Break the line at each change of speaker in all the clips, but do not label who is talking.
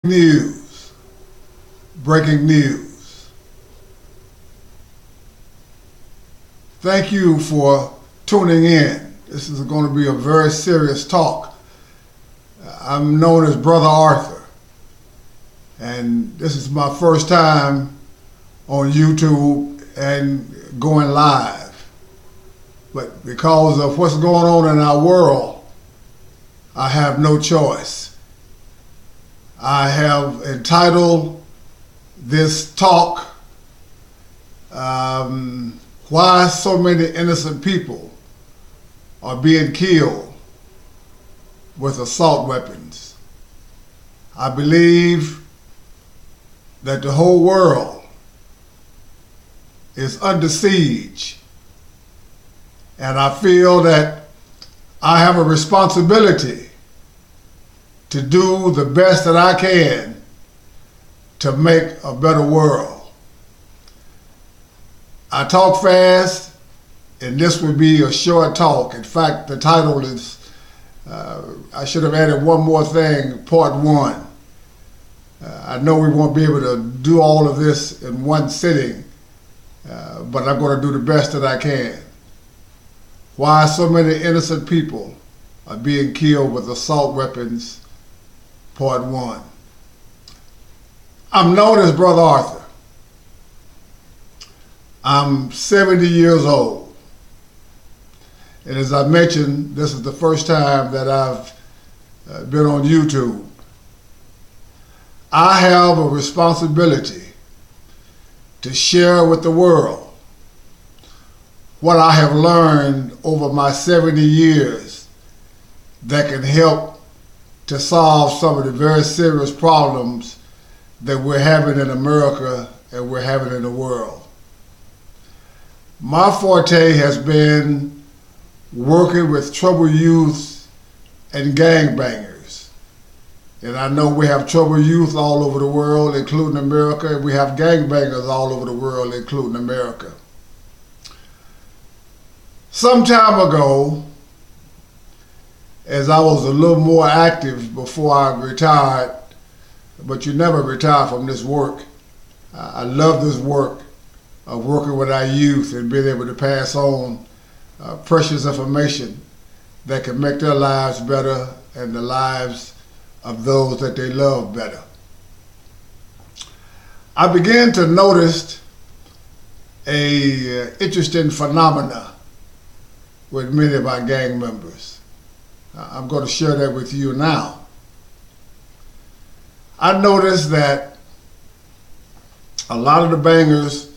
News. Breaking news. Thank you for tuning in. This is going to be a very serious talk. I'm known as Brother Arthur, and this is my first time on YouTube and going live. But because of what's going on in our world, I have no choice. I have entitled this talk, Why So Many Innocent People Are Being Killed with Assault Weapons. I believe that the whole world is under siege, and I feel that I have a responsibility to do the best that I can to make a better world. I talk fast, and this will be a short talk. In fact, the title is, I should have added one more thing, part one. I know we won't be able to do all of this in one sitting, but I'm going to do the best that I can. Why so many innocent people are being killed with assault weapons, part one. I'm known as Brother Arthur. I'm 70 years old. And as I mentioned, this is the first time that I've been on YouTube. I have a responsibility to share with the world what I have learned over my 70 years that can help to solve some of the very serious problems that we're having in America and we're having in the world. My forte has been working with troubled youth and gangbangers. And I know we have troubled youth all over the world, including America, and we have gangbangers all over the world, including America. Some time ago, as I was a little more active before I retired, but you never retire from this work. I love this work of working with our youth and being able to pass on precious information that can make their lives better and the lives of those that they love better. I began to notice a interesting phenomena with many of our gang members. I'm going to share that with you now. I noticed that a lot of the bangers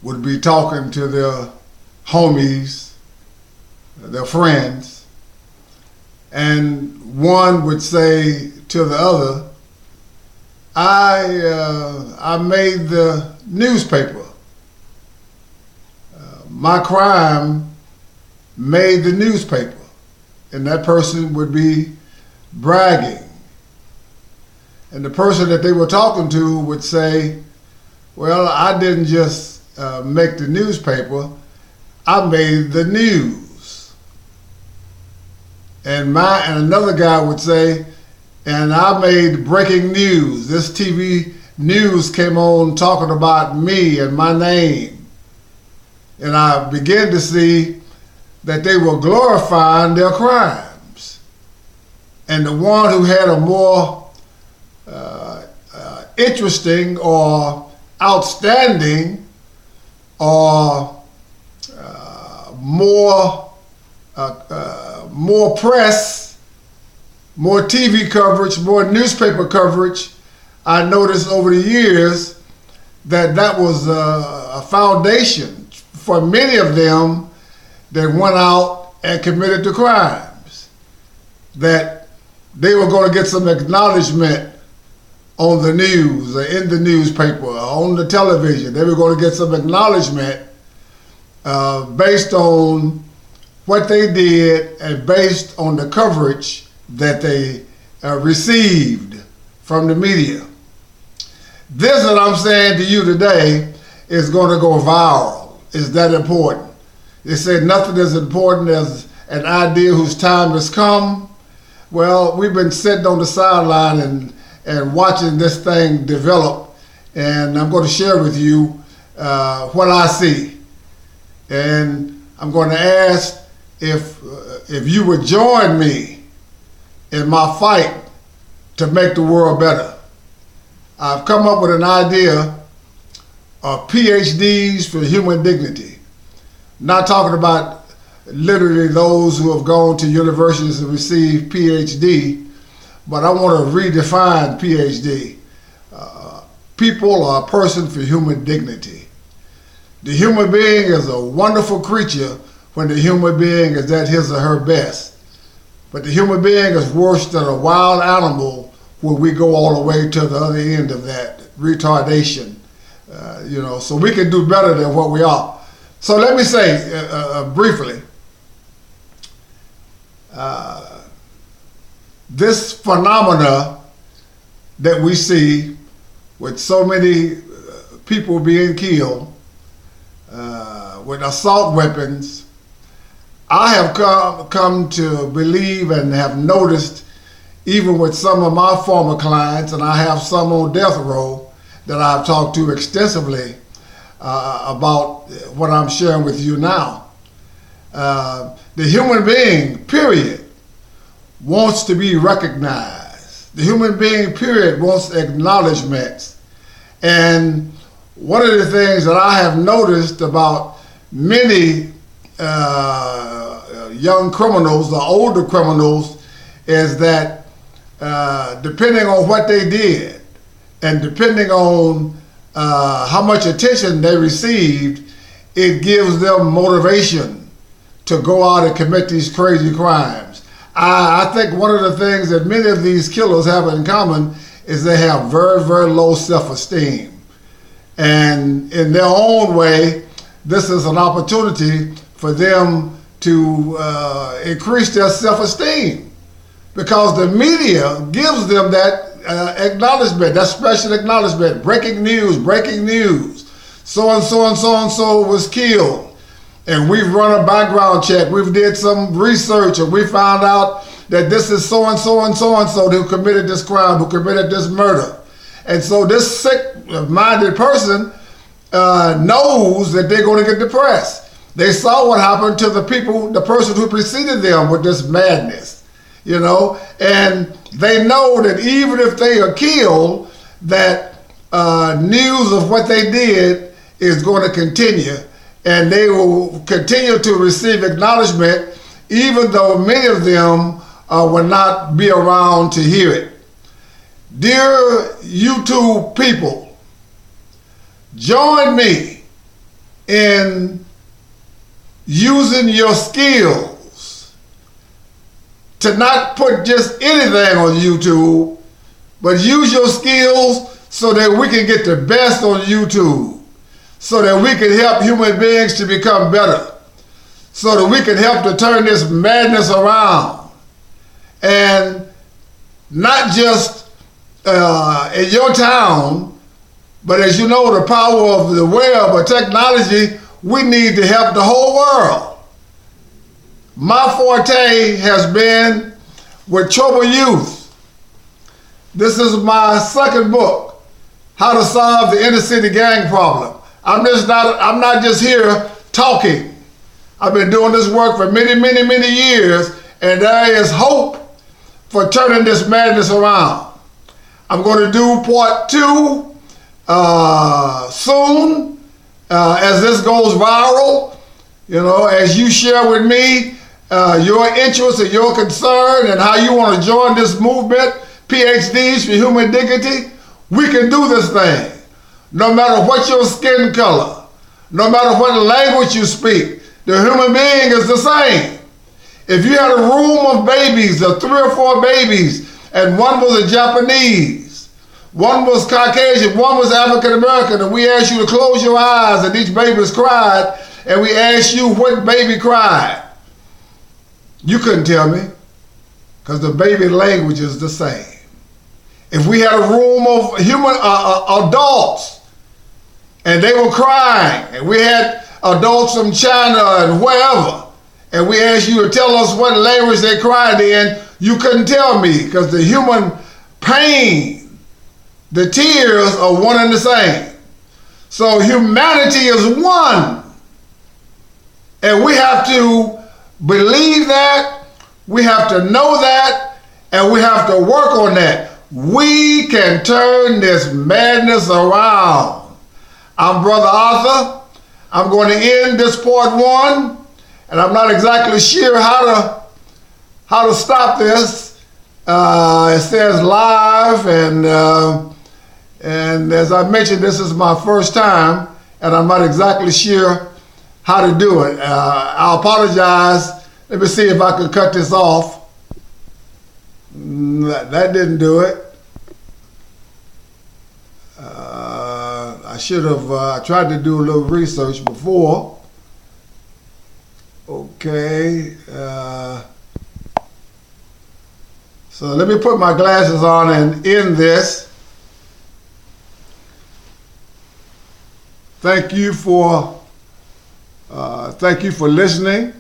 would be talking to their homies, their friends, and one would say to the other, I made the newspaper. My crime made the newspaper. And that person would be bragging. And the person that they were talking to would say, well, I didn't just make the newspaper, I made the news. And another guy would say, and I made breaking news. This TV news came on talking about me and my name. And I began to see that they were glorifying their crimes. And the one who had a more interesting or outstanding or more press, more TV coverage, more newspaper coverage, I noticed over the years that was a foundation for many of them that went out and committed the crimes, that they were going to get some acknowledgement on the news or in the newspaper or on the television. They were going to get some acknowledgement based on what they did and based on the coverage that they received from the media. This that I'm saying to you today is going to go viral. It's that important. They said nothing as important as an idea whose time has come. Well, we've been sitting on the sideline and watching this thing develop. And I'm going to share with you what I see. And I'm going to ask if you would join me in my fight to make the world better. I've come up with an idea of PhDs for human dignity. Not talking about literally those who have gone to universities and received PhD, but I want to redefine PhD. People are a person for human dignity. The human being is a wonderful creature when the human being is at his or her best. But the human being is worse than a wild animal where we go all the way to the other end of that, retardation. So we can do better than what we are. So let me say briefly, this phenomena that we see with so many people being killed with assault weapons, I have come to believe and have noticed, even with some of my former clients, and I have some on death row that I've talked to extensively about what I'm sharing with you now. The human being, period, wants to be recognized. The human being, period, wants acknowledgments. And one of the things that I have noticed about many young criminals, the older criminals, is that depending on what they did and depending on how much attention they received, it gives them motivation to go out and commit these crazy crimes. I think one of the things that many of these killers have in common is they have very, very low self-esteem. And in their own way, this is an opportunity for them to increase their self-esteem, because the media gives them that acknowledgement, that special acknowledgement. Breaking news, so-and-so and so-and-so was killed. And we've run a background check, we've did some research, and we found out that this is so-and-so and so-and-so who committed this crime, who committed this murder. And so this sick-minded person knows that they're going to get depressed. They saw what happened to the person who preceded them with this madness, and they know that even if they are killed, that news of what they did is going to continue, and they will continue to receive acknowledgement, even though many of them will not be around to hear it. Dear YouTube people, join me in using your skills to not put just anything on YouTube, but use your skills so that we can get the best on YouTube, so that we can help human beings to become better, so that we can help to turn this madness around. And not just in your town, but as you know, the power of the web or technology, we need to help the whole world. My forte has been with troubled youth. This is my second book, How to Solve the Inner City Gang Problem. I'm not just here talking. I've been doing this work for many, many, many years, and there is hope for turning this madness around. I'm going to do part 2 soon as this goes viral. As you share with me your interest and your concern and how you want to join this movement, PhDs for Human Dignity, we can do this thing. No matter what your skin color, no matter what language you speak, the human being is the same. If you had a room of babies, or 3 or 4 babies, and one was a Japanese, one was Caucasian, one was African American, and we asked you to close your eyes and each baby's cried, and we asked you what baby cried, you couldn't tell me, because the baby language is the same. If we had a room of adults, and they were crying, and we had adults from China and wherever, and we asked you to tell us what language they cried in, you couldn't tell me, because the human pain the tears are one and the same. So humanity is one. And we have to believe that, we have to know that, and we have to work on that. We can turn this madness around. I'm Brother Arthur. I'm going to end this part one, and I'm not exactly sure how to stop this. It says live, and as I mentioned, this is my first time, and I'm not exactly sure how to do it. I apologize. Let me see if I can cut this off. That didn't do it. I should have tried to do a little research before. Okay. So let me put my glasses on and end this. Thank you for listening,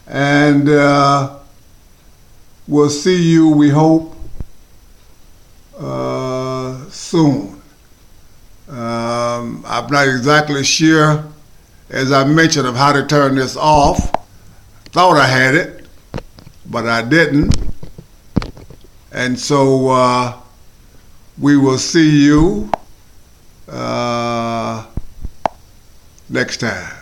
and we'll see you, we hope, soon. I'm not exactly sure, as I mentioned, of how to turn this off. Thought I had it, but I didn't. And so we will see you next time.